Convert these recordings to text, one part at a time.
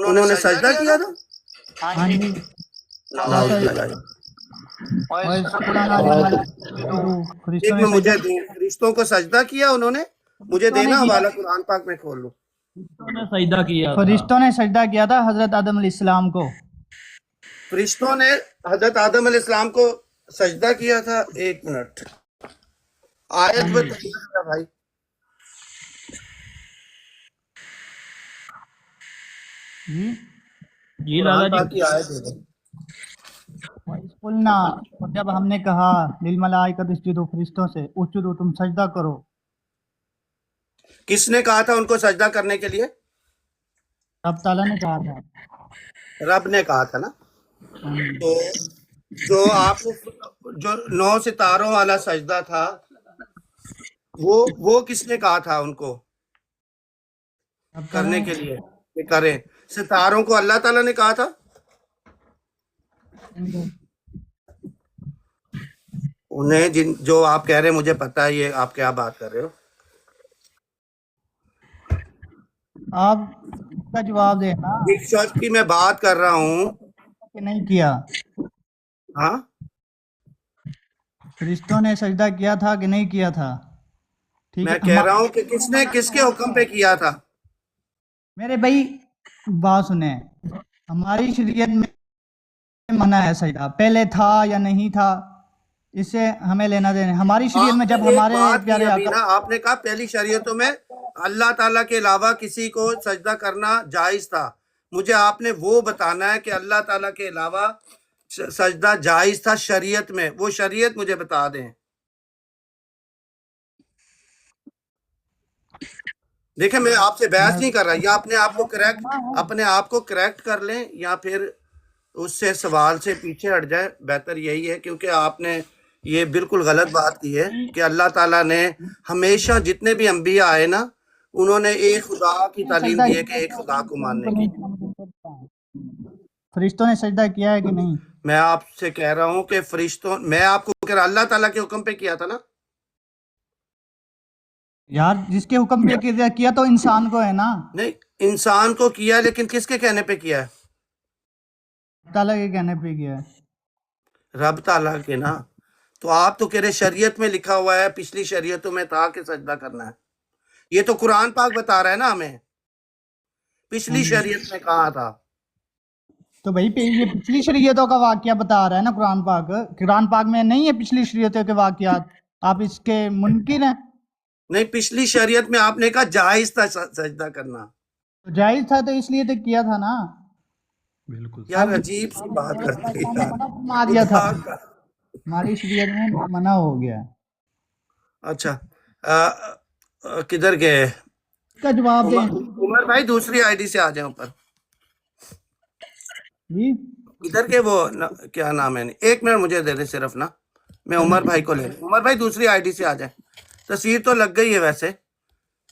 उन्होंने सजदा किया था। हाँ जी। नाउज़ुबिल्लाह। और कुरान आज़म वाला एक फरिश्तों ने में सजदा मुझे फरिश्तों को सजदा किया उन्होंने, मुझे फरिश्तों ने देना किया हवाला कुरान पाक में खोल लो। फरिश्तों ने सजदा किया था हजरत आदम अलैहिस्सलाम को। फरिश्तों ने हजरत आदम अलैहिस्सलाम को सजदा किया था। एक मिनट, आयत बताइए जरा भाई। जी जी कुरान लाला जी। पाक की आयत दे दो। कुलना, और जब हमने कहा लिल मलाइकत इसजुदू, फरिश्तों से उसजुदू तुम सजदा करो। किसने कहा था उनको सजदा करने के लिए? रब ताला ने कहा था। रब ने कहा था ना। तो जो आपने जो 9 सितारों वाला सजदा था, वो किसने कहा था उनको रब ताला करने ने के लिए कि करें? सितारों को अल्लाह ताला ने कहा था। उन्हें जिन जो आप कह रहे हैं मुझे पता है, ये आप क्या बात कर रहे हो? आप इसका जवाब देना जिस शख्स की मैं बात कर रहा हूँ। कि नहीं किया। हाँ, फरिश्तों ने सजदा किया था कि नहीं किया था। ठीक है, मैं कह रहा हूँ कि किसने किसके हुक्म पे किया था। मेरे भाई बात सुने, हमारी शरीयत में मना है सजदा, पहले था या नहीं था इससे हमें लेना देना। हमारी शरीयत में जब आपने एक हमारे बात की प्यारे अभी आका, ना, आपने कहा पहली शरीयतों में अल्लाह ताला के अलावा किसी को सजदा करना जायज था। मुझे आपने वो बताना है कि अल्लाह ताला के अलावा सजदा जायज था शरीयत में, वो शरीयत मुझे बता दें। देखिए, मैं आपसे बहस नहीं कर रहा, या अपने आप को करेक्ट कर लें, या फिर उससे सवाल से पीछे हट जाए, बेहतर यही है। क्योंकि आपने ये बिल्कुल गलत बात की है कि अल्लाह ताला ने हमेशा जितने भी अंबिया आए ना, उन्होंने एक खुदा की तालीम सजदा दी है कि एक खुदा को मानने की। फरिश्तों ने सजदा किया है कि नहीं। मैं आपसे कह रहा हूं कि फरिश्तों, मैं आपको कह रहा अल्लाह ताला के हुक्म पे किया था ना। यार जिसके हुक्म पे किया तो इंसान को है ना, नहीं, इंसान को किया, लेकिन किसके कहने पे किया है? ताला के कहने पे किया है। रब ताला के ना। तो आप तो कह रहे शरीयत में लिखा हुआ है, पिछली शरीयतों में था कि सजदा करना है। ये तो कुरान पाक बता रहा है ना हमें, पिछली शरीयत में कहा था। तो भाई ये पिछली शरीयतों का वाकया बता रहा है ना कुरान पाक। कुरान पाक में नहीं है पिछली शरीयतों के वाकयात, आप इसके मुनकिर हैं। नहीं, पिछली शरीयत में आपने कहा जायज था सजदा करना। तो जायज था तो इसलिए तो किया था ना। बिल्कुल यार अजीब सी बात करते हैं यार, फरमा दिया था, खुदा का। हमारी शरीयत में मना हो गया। अच्छा, किधर गए? इसका जवाब दें उमर भाई दूसरी आईडी से आ जाए ऊपर। जी। इधर के वो क्या नाम है? एक मिनट मुझे दे दे सिर्फ ना, मैं उमर भाई को ले लूं। उमर भाई दूसरी आईडी से आ जाए। तस्वीर तो लग गई है वैसे।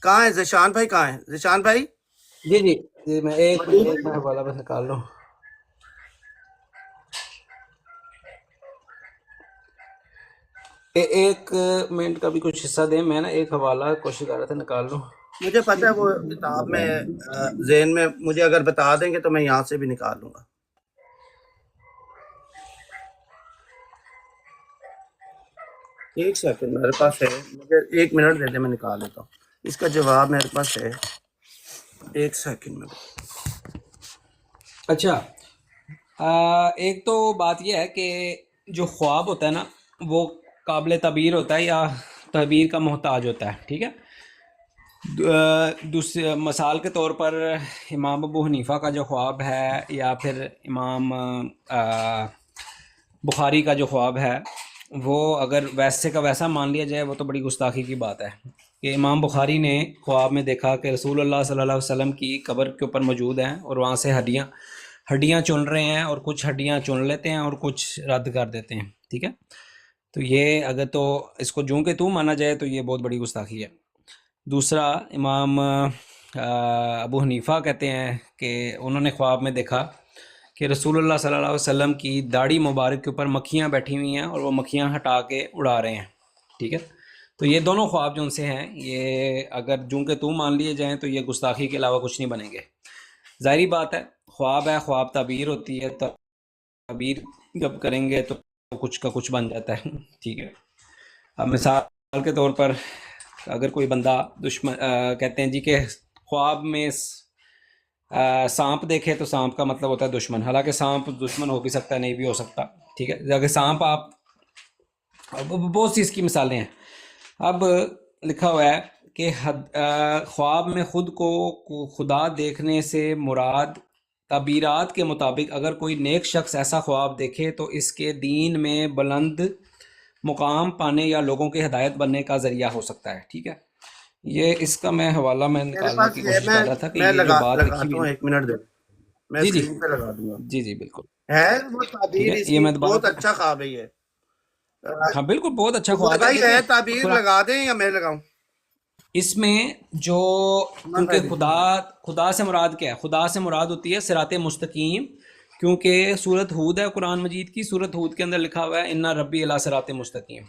कहाँ है जिशान भाई? कहाँ है जिशान भाई? जी जी जी, मैं एक मिनट हवाला बस निकाल लूँ। एक मिनट का भी कुछ हिस्सा दें, मैं ना एक हवाला कोशिश कर रहा था निकाल लूँ। मुझे पता है वो किताब में ज़हन में, मुझे अगर बता देंगे तो मैं यहाँ से भी निकाल लूंगा। एक सेकंड मेरे पास है, मुझे एक मिनट दे दे, मैं निकाल लेता हूँ। इसका जवाब मेरे पास है, एक सेकंड में। अच्छा, एक तो बात यह है कि जो ख्वाब होता है ना, वो काबिल तबीर होता है या तबीर का मोहताज होता है। ठीक है, दूसरे मिसाल के तौर पर इमाम अबू हनीफ़ा का जो ख्वाब है, या फिर इमाम बुखारी का जो ख्वाब है, वो अगर वैसे का वैसा मान लिया जाए, वो तो बड़ी गुस्ताखी की बात है कि इमाम बुखारी ने ख्वाब में देखा कि रसूलुल्लाह सल्लल्लाहु अलैहि वसल्लम की कब्र के ऊपर मौजूद हैं और वहाँ से हड्डियाँ चुन रहे हैं, और कुछ हड्डियाँ चुन लेते हैं और कुछ रद्द कर देते हैं। ठीक है, तो ये अगर तो इसको जूं के तू माना जाए तो ये बहुत बड़ी गुस्ताखी है। दूसरा, इमाम अबू हनीफ़ा कहते हैं कि उन्होंने ख्वाब में देखा कि रसूलुल्लाह सल्लल्लाहु अलैहि वसल्लम की दाढ़ी मुबारक के ऊपर मक्खियाँ बैठी हुई हैं और वो मक्खियाँ हटा के उड़ा रहे हैं। ठीक है, तो ये दोनों ख्वाब जो उनसे हैं, ये अगर जूं के तू मान लिए जाएँ तो ये गुस्ताखी के अलावा कुछ नहीं बनेंगे। ज़ाहिरी बात है, ख्वाब है, ख्वाब ताबीर होती है, ताबीर जब करेंगे तो कुछ का कुछ बन जाता है। ठीक है। अब मिसाल के तौर पर अगर कोई बंदा दुश्मन कहते हैं जी कि ख्वाब में सांप देखे तो सांप का मतलब होता है दुश्मन, हालांकि सांप दुश्मन हो भी सकता है, नहीं भी हो सकता। ठीक है। अगर सांप आप, बहुत सी इसकी मिसालें हैं। अब लिखा हुआ है कि ख्वाब में खुद को खुदा देखने से मुराद ताबीरात के मुताबिक अगर कोई नेक शख्स ऐसा ख्वाब देखे तो इसके दीन में बुलंद मुकाम पाने या लोगों की हिदायत बनने का ज़रिया हो सकता है। ठीक है। ये इसका मैं हवाला मैं मेरे निकालने पास की ये कोशिश कर रहा था कि मैं ये जो बात लिखी लगाता हुई हूँ, है। 1 मिनट दे, मैं जी जी स्क्रीन पे लगा दूंगा। जी जी बिल्कुल। है वो ठीक ताबीर है। ये इसकी मैं दोबारा, बहुत अच्छा ख्वाब है ये। हाँ बिल्कुल बहुत अच्छा तो ख्वाब है। लगाई है, देखें ताबीर खुदा लगा दें या मैं लगाऊं? इसमें जो, उमर क्योंकि भाई खुदा, खुदा से मुराद क्या है? खुदा से मुराद होती है सिराते मुस्तकीम, क्योंकि सूरत हूद है कुरान मजीद की, सूरत हूद के अंदर लिखा हुआ है इन्ना रब्बी अला सिराते मुस्तकीम।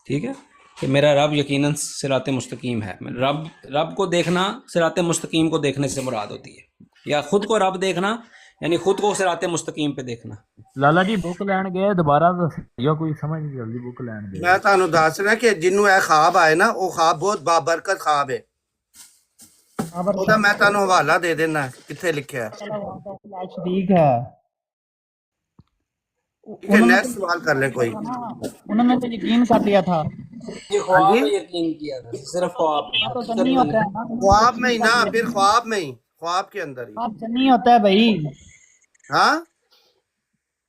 ठीक है। कि मेरा रब यकीनन सिराते मुस्तकीम है। रब को देखना सिराते मुस्तकीम को देखने से मुराद होती है, या खुद को रब देखना यानी खुद को सिराते मुस्तकीम पे देखना। लाला जी बुक लैन गए दोबारा दस्सियो, कोई समझ नहीं जल्दी बुक लैन गए। मैं ਤੁਹਾਨੂੰ ਦੱਸ ਰਿਹਾ ਕਿ ਜਿਹਨੂੰ ਇਹ ख्वाब आए ना वो ख्वाब बहुत बाबरकत ख्वाब है। ਉਹਦਾ मैं ਤੁਹਾਨੂੰ हवाला दे देना किथे लिखा है। ठीक है। ठीक है, उन्होंने नेक्स्ट सवाल कर ले कोई। उन्होंने तो यकीन कर लिया था। ये हाँ ख्वाब जी, में यकीन किया था, सिर्फ ख्वाब में, तो हकीकत जन्नी में होता नहीं। है ना, उन्होंने ख्वाब में यकीन ही कर ना, लिया। फिर ख्वाब में ही, ख्वाब के अंदर ही। आप जन्नी होता है भाई, हाँ,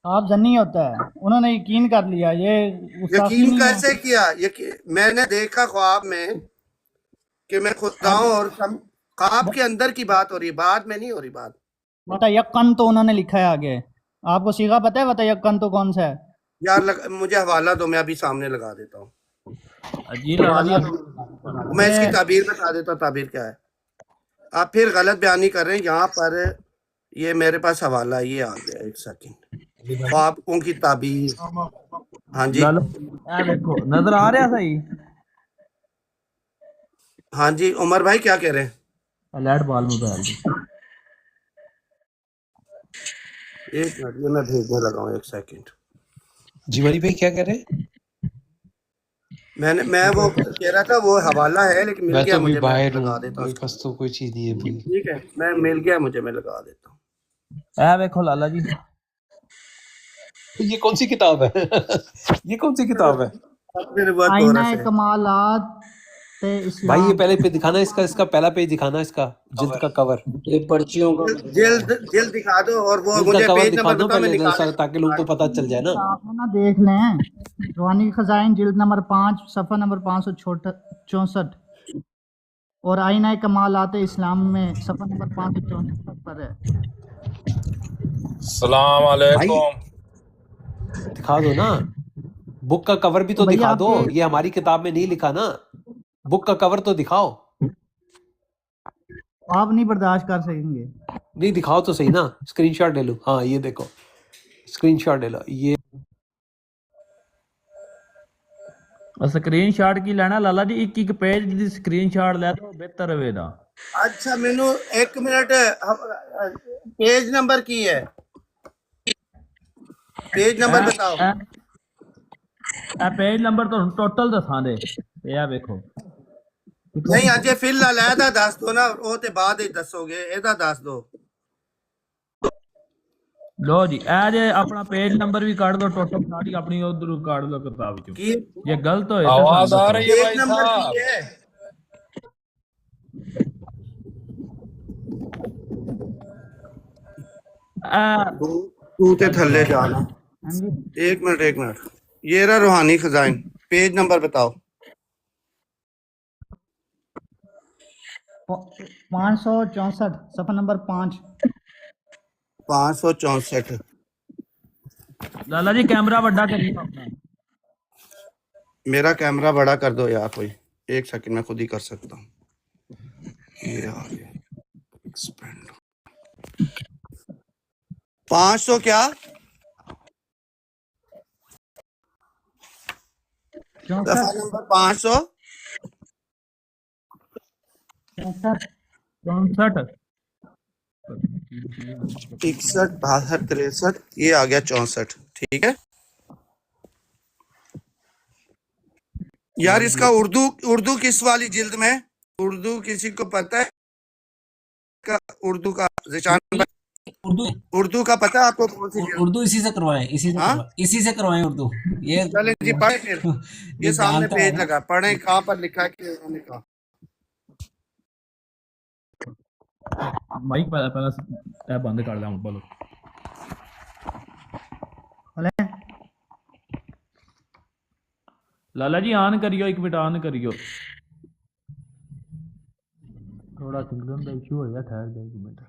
आप जन्नी होता है। उन्होंने यकीन कर लिया, ये गुस्ताखी यकीन नहीं है। कैसे किया? मैंने देखा ख्वाब में कि मैं खुदा हूं और ख्वाब के अंदर की बात हो रही है, बाद में नहीं हो रही बात। वतयक्कन तो उन्होंने लिखा है आगे। आपको सीगा पता है वतयक्कन तो कौन सा है? यार मुझे हवाला दो, मैं अभी सामने लगा देता हूँ। जी लाला जी मैं ये इसकी ताबीर बता देता हूँ, ताबीर क्या है। आप फिर गलत बयानी कर रहे हैं यहाँ पर। ये मेरे पास हवाला, ये आ गया, 1 सेकंड। ख्वाबों की ताबीर। हाँ जी, लाला ए देखो नजर आ रहा सही। हाँ जी, उमर भाई क्या कह रहे हैं? अलर्ट बाल मोबाइल जी। 1 मिनट, ये मैं भेजने लगा हूँ, 1 सेकंड। जी वली भाई क्या कह रहे हैं? मैं वो कह रहा था वो हवाला है लेकिन मिल मैं गया तो अभी मुझे, मैं बाहर लगा हूँ, देता हूँ मेरे इसको। पास तो कोई चीज नहीं है भाई। ठीक है, मैं मिल गया मुझे, मैं लगा देता हूँ। ए देखो लाला जी ये कौन सी किताब है? ये कौन सी किताब है फिर वो आईना तोरस है। कमालात भाई? ये इस्लाम। पहले पे दिखाना, इसका पहला पेज दिखाना, इसका जिल्द का कवर, ये पर्चियों का जल्द दिखा दो और वो जिल्द का मुझे कवर पेज दिखा नंबर दो बताओ, मैं पहले निकाल। ताकि लोगों को पता चल जाए ना। आप ना देख लें रूहानी खजाइन जिल्द नंबर 5 सफ़ा नंबर 564 और आईना कमालात इस्लाम में सफ़ा नंबर 564 पर है। सलाम भाई अलैकुम। दिखा दो ना, बुक का कवर भी तो भैया दिखा दो। आपके ये हमारी किताब में नहीं लिखा ना, बुक का कवर तो दिखाओ। आप नहीं बर्दाश्त कर सकेंगे। नहीं दिखाओ तो सही ना, स्क्रीनशॉट ले लो। हाँ ये देखो, स्क्रीनशॉट ले लो। ये स्क्रीनशॉट की लेना लाला जी, एक एक पेज दी स्क्रीनशॉट ले तो बेहतर रहेगा। अच्छा मैनू 1 मिनट, पेज नंबर की है, पेज नंबर बताओ। ए पेज नंबर तो टोटल दसा दे। ये देखो नहीं अजे फिलहाल ਇਹਦਾ ਦੱਸ ਦੋ ना, वो ते बाद ही दसोगे, ਇਹਦਾ ਦੱਸ दो। लो जी ए जे अपना पेज नंबर भी काट दो, टोटल सारी अपनी उधर काट दो किताब चो। की ये गलत होए तो आवाज आ रही है पेज भाई नंबर साहब? की है? तू ते थल्ले जाना। हाँ जी 1 मिनट 1 मिनट, ये रहा रूहानी खजाइन, पेज नंबर बताओ। 564 सफ़ा नंबर 5। 564। लाला जी कैमरा बड़ा करिए अपना। मेरा कैमरा बड़ा कर दो यार कोई, 1 सेकंड मैं खुद ही कर सकता हूँ। ये आ गया, एक्सपेंड 500 क्या? दफा नंबर 500 64 61 62 63 ये आ गया 64। ठीक है यार, इसका उर्दू उर्दू किस वाली जिल्द में? उर्दू किसी को पता है का? उर्दू का ज़िशान भाई, उर्दू उर्दू का पता है आपको कौन सी जिल्द? उर्दू इसी से करवाएं, हाँ इसी से करवाएं उर्दू। ये चलें जी पढ़े फिर। ये ये सामने जानता है पेज ना। लगा, पढ़ें कहाँ पर लिखा है कि उन्होंने कहा। ਮਾਈਕ ਪਹਿਲਾਂ ਇਹ ਬੰਦ ਕਰ ਲਾ ਹੁਣ ਬੋਲੋ। बोले ਲਾਲਾ ਜੀ ਆਨ ਕਰਿਓ, ਇੱਕ ਮਿੰਟ ਆਨ ਕਰਿਓ। ਥੋੜਾ ਸਿਗਨਲ ਦਾ ਇਸ਼ੂ ਹੋਇਆ, ਠਹਿਰ ਜਾ ਇੱਕ ਮਿੰਟ।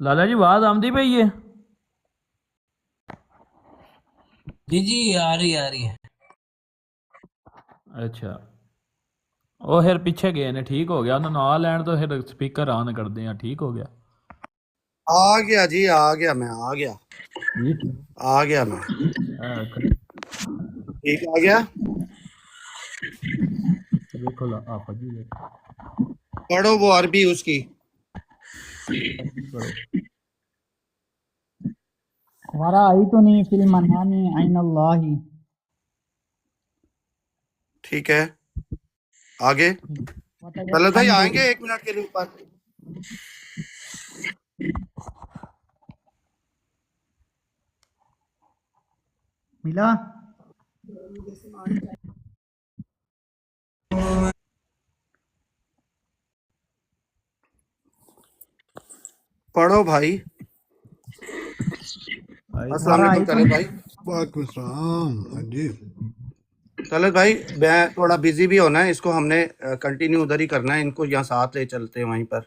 ਲਾਲਾ ਜੀ ਆਵਾਜ਼ ਆਉਂਦੀ ਪਈ ਹੈ? जी जी आ रही है। ਅੱਛਾ, ਉਹ ਫਿਰ ਪਿੱਛੇ ਗਏ ਨੇ, ਠੀਕ ਹੋ ਗਿਆ। ਉਹਨਾਂ ਨੂੰ ਆ ਲੈਣ ਤੋਂ ਫਿਰ ਸਪੀਕਰ ਆਨ ਕਰਦੇ ਆ, ਠੀਕ ਹੋ ਗਿਆ आ गया जी, आ गया मैं, आ गया ਜੀ। आ गया मैं, ठीक आ गया। देखो ला आप जी देखो। पढ़ो वो अरबी उसकी। वराअयतुनी फिल मनामी ऐनल्लाहि। ठीक है आगे। तलत भाई आएंगे 1 मिनट के लिए ऊपर। मिला? पढ़ो भाई। अस्सलाम वालेकुम तलत भाई। वालेकुम सलाम। हाँ जी, तलत भाई मैं थोड़ा बिजी भी होना है, इसको हमने कंटिन्यू उधर ही करना है, इनको यहाँ साथ ले चलते हैं वहीं पर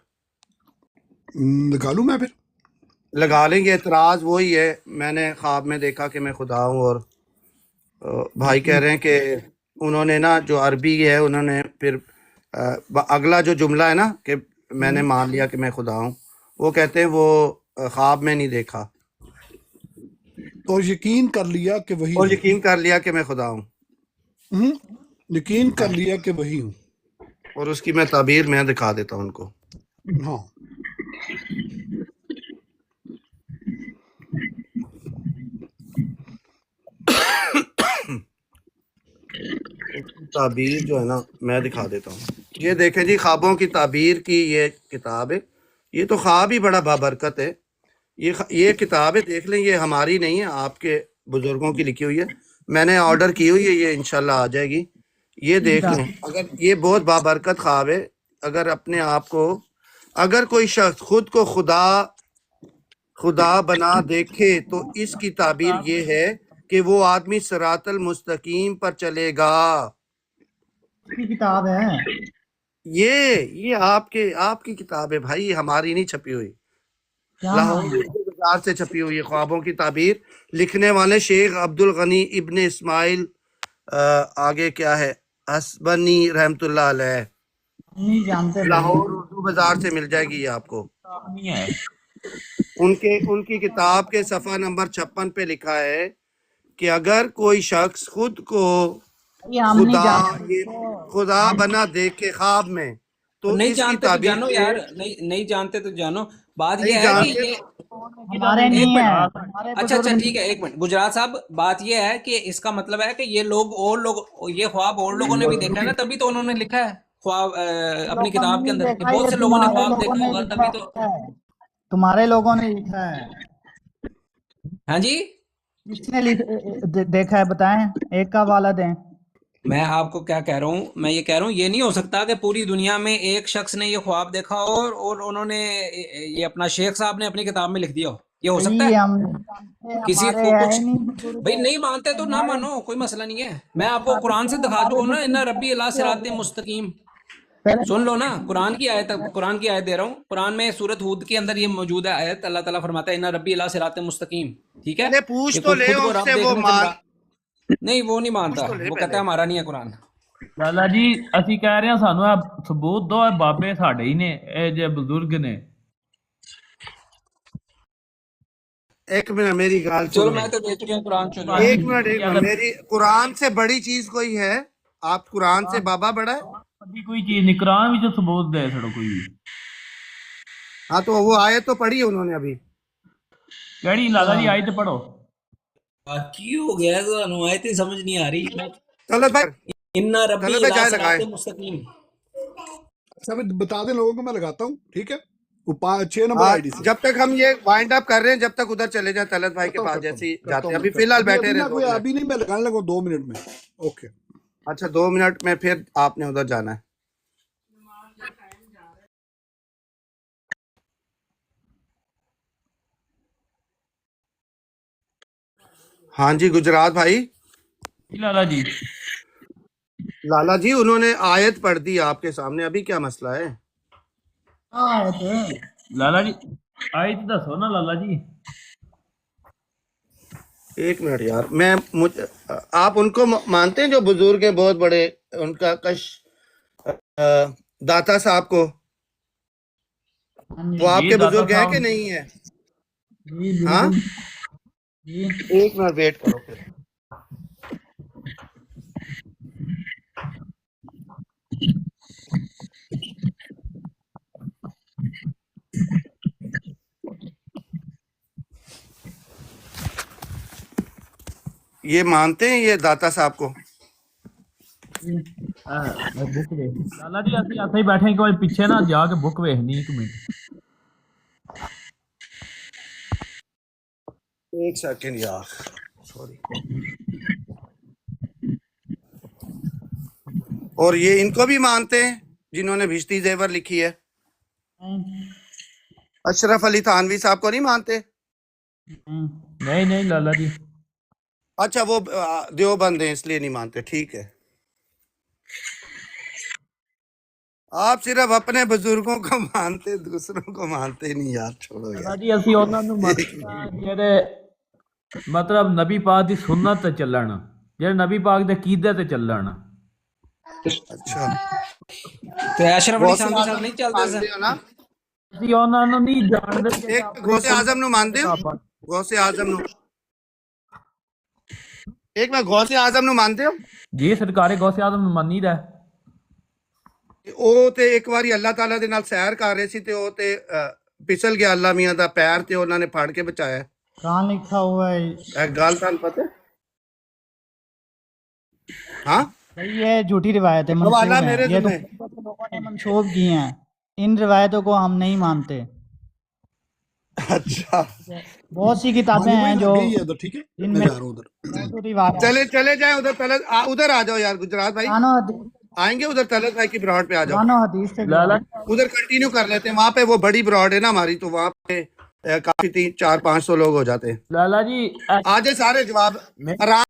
निकालूं मैं फिर? लगा लेंगे। एतराज़ वही है, मैंने ख्वाब में देखा कि मैं खुदा हूँ और भाई कह रहे हैं कि उन्होंने ना जो अरबी है उन्होंने फिर अगला जो जुमला है ना कि मैंने मान लिया कि मैं खुदा हूँ, वो कहते हैं वो ख्वाब में नहीं देखा और यकीन कर लिया कि वही और हूँ। यकीन कर लिया कि मैं खुदा हूँ, यकीन कर लिया कि वही हूँ। और उसकी मैं ताबीर मैं दिखा देता हूँ उनको। हाँ, ताबीर जो है ना मैं दिखा देता हूँ। ये देखें जी, ख्वाबों की ताबीर की ये किताब है। ये तो ख्वाब ही बड़ा बाबरकत है। ये किताब है, देख लें, ये हमारी नहीं है, आपके बुजुर्गों की लिखी हुई है। मैंने ऑर्डर की हुई है, ये इंशाल्लाह आ जाएगी। ये देख लें, अगर ये बहुत बाबरकत ख्वाब है। अगर अपने आप को, अगर कोई शख्स खुद को खुदा बना देखे तो इसकी ताबीर ये है कि वो आदमी सिरातल मुस्तकीम पर चलेगा। की किताब है ये आपकी किताब है भाई, हमारी नहीं छपी हुई। क्या? लाहौर उर्दू बाजार से छपी हुई है, ख्वाबों की ताबीर। लिखने वाले शेख अब्दुल गनी इब्ने इस्माइल आगे क्या है, हसबनी रहमतुल्लाह अलैह। नहीं जानते। लाहौर उर्दू बाजार से मिल जाएगी ये आपको। नहीं है उनकी किताब के सफ़ा नंबर 56 पे लिखा है कि अगर कोई शख्स खुद को ये हम नहीं खुदा जानते। खुदा बना देखे ख्वाब में तो नहीं इसकी जानते तो ताबीर जानो ये यार, नहीं जानते तो जानो। बात नहीं ये है कि जानते ये हमारे नहीं है, हमारे अच्छा बुजुर्ग ठीक है, एक मिनट गुजरात साहब, बात ये है कि इसका मतलब है कि ये लोग और लोग ये ख्वाब और लोगों ने भी देखा है ना, तभी तो उन्होंने लिखा है ख्वाब अपनी किताब के अंदर कि बहुत से लोगों ने ख्वाब देखा होगा, तभी तो। तुम्हारे लोगों ने लिखा है। हाँ जी, किसने देखा है बताएं, एक का हवाला दें। मैं आपको क्या कह रहा हूँ, मैं ये कह रहा हूँ ये नहीं हो सकता कि पूरी दुनिया में एक शख्स ने ये ख्वाब देखा हो और उन्होंने ये अपना शेख साहब ने अपनी किताब में लिख दिया हो। ये हो सकता ये है? हम जानते हैं, किसी हमारे को है कुछ नहीं बुजुर्ग। भाई नहीं मानते तो ना मानो, कोई मसला नहीं है। मैं आपको कुरान से दिखा दूंगा ना, इन्ना रब्बी अला सिराते मुस्तकीम, पहले सुन लो ना, कुरान की आयत दे रहा हूँ। कुरान में सूरत हूद के अंदर ये मौजूद है आयत, अल्लाह ताला फरमाता है इन्ना रब्बी अला सिराते मुस्तकीम। ठीक है, पहले पूछ ये तो खुद ले को रब उससे, वो देखने चल मान रहा नहीं, वो नहीं मानता, तो ले वो पहले। कहता है हमारा नहीं है कुरान। ਲਾਲਾ ਜੀ ਅਸੀਂ ਕਹਿ ਰਹੇ ਹਾਂ ਸਾਨੂੰ ਇਹ ਸਬੂਤ ਦਿਓ, ਇਹ ਬਾਬੇ ਸਾਡੇ ਹੀ ਨੇ, ਇਹ ਜੇ ਬਜ਼ੁਰਗ ਨੇ। एक मिनट मेरी गाल चलो सुनो। मैं तो देख रहा हूँ कुरान चलो। एक मिनट मेरी कुरान से बड़ी चीज कोई है? आप कुरान से बाबा बड़ा है? अभी कोई चीज नहीं, कुरान भी तो सबूत दे छड़ो कोई भी। हाँ तो वो आयत तो पढ़ी है उन्होंने अभी। केड़ी लाला जी आई तो पढ़ो। की हो गया तो आयतें समझ नहीं आ रही। चलो भाई, इन्ना रब्बी चलो भाई इला जाए सिराते लगाए। मुस्तकीम। अच्छा अभी बता दें लोगों को, मैं लगाता हूँ, ठीक है? वो 6 नंबर आईडी से जब तक हम ये वाइंड अप कर रहे हैं, जब तक उधर चले जाए तलत भाई के पास जैसे जाते हैं। अभी फिलहाल बैठे अभी रहे ना 2 कोई, मिनट। अभी नहीं, मैं लगाने लगा 2 मिनट में। ओके अच्छा 2 मिनट में फिर आपने उधर जाना है। हाँ जी गुजरात भाई। लाला जी लाला जी उन्होंने आयत पढ़ दी आपके सामने, अभी क्या मसला है? लाला जी आई तो दसो ना लाला जी। एक मिनट यार, आप उनको मानते हैं जो बुजुर्ग हैं बहुत बड़े, उनका दाता साहब को? वो आपके दाता बुजुर्ग है साहब कि नहीं है? जी हाँ बिल्कुल जी। एक मिनट वेट करो फिर। ये मानते हैं ये दाता साहब को? बुक वे लाला जी ਅਸੀਂ ਇੱਥੇ ਹੀ ਬੈਠੇ ਕੋਈ ਪਿੱਛੇ ਨਾ ਜਾ ਕੇ ਬੁੱਕ ਵੇਖਣੀ ਇੱਕ ਮਿੰਟ। एक सेकंड यार, सॉरी। और ये इनको भी मानते हैं जिन्होंने भिश्ती जेवर लिखी है? अशरफ अली थानवी साहब को नहीं मानते? नहीं नहीं लाला जी। अच्छा वो देवबंद हैं इसलिए नहीं मानते, ठीक है। आप सिर्फ अपने बुजुर्गों को मानते, दूसरों को मानते नहीं यार, छोड़ो ਲਾਲਾ यार। ਜੀ ਅਸੀਂ ਉਹਨਾਂ ਨੂੰ ਮੰਨਦੇ ਹਾਂ ਜਿਹੜੇ ਮਤਲਬ ਨਬੀ ਪਾਕ ਦੀ ਸੁन्नत ਤੇ ਚੱਲਣ, ਜਿਹੜੇ ਨਬੀ ਪਾਕ ਦੇ ਅਕੀਦੇ ਤੇ ਚੱਲਣ। अच्छा तो अशरफ अली खान के साथ नहीं चलते मानते सर? हो ना? ਅਸੀਂ ਉਹਨਾਂ ਨੂੰ ਨਹੀਂ ਜਾਣਦੇ ਕਿ एक गौसे आजम नु मानते हो? गौसे आजम नु, एक मैं गौसे आजम नु मानते हो? ਜੀ ਸਰਕਾਰੇ ਗੌਸੇ ਆਜ਼ਮ ਨੂੰ ਮੰਨੀਦਾ। ਉਹ ਤੇ ਇੱਕ ਵਾਰੀ ਅੱਲਾਹ ਤਾਲਾ ਦੇ ਨਾਲ ਸੈਰ ਕਰ ਰਹੇ ਸੀ ਤੇ ਉਹ ਤੇ ਫਿਸਲ ਗਿਆ ਅੱਲਾਹ ਮੀਆਂ ਦਾ ਪੈਰ ਤੇ ਉਹਨਾਂ ਨੇ ਫੜ ਕੇ ਬਚਾਇਆ। कहाँ लिखा हुआ है? ਇਹ ਗੱਲ ਤੁਹਾਨੂੰ ਪਤਾ ਹੈ? हाँ भाई ये झूठी रिवायत है, हवाला मंसूब है। मेरे ये तो तुम्हें। लोगों ने मंसूब की हैं। इन रिवायतों को हम नहीं मानते। अच्छा बहुत सी किताबें मानी भाई हैं लग जो गई है उधर, ठीक है? मैं इनमें जा रहा हूँ उधर। मौजूद रिवायत चले चले जाए उधर तलत उधर आ जाओ यार गुजरात भाई, कुरान और हदीस- आएंगे उधर तलत भाई की ब्रॉड पे आ जाओ। कुरान और हदीस से ਲਾਲਾ उधर कंटिन्यू कर लेते हैं, वहां पे वो बड़ी ब्रॉड है ना हमारी, तो वहां पे काफी 300-400-500 लोग हो जाते हैं। ਲਾਲਾ ਜੀ आ जाए सारे जवाब आराम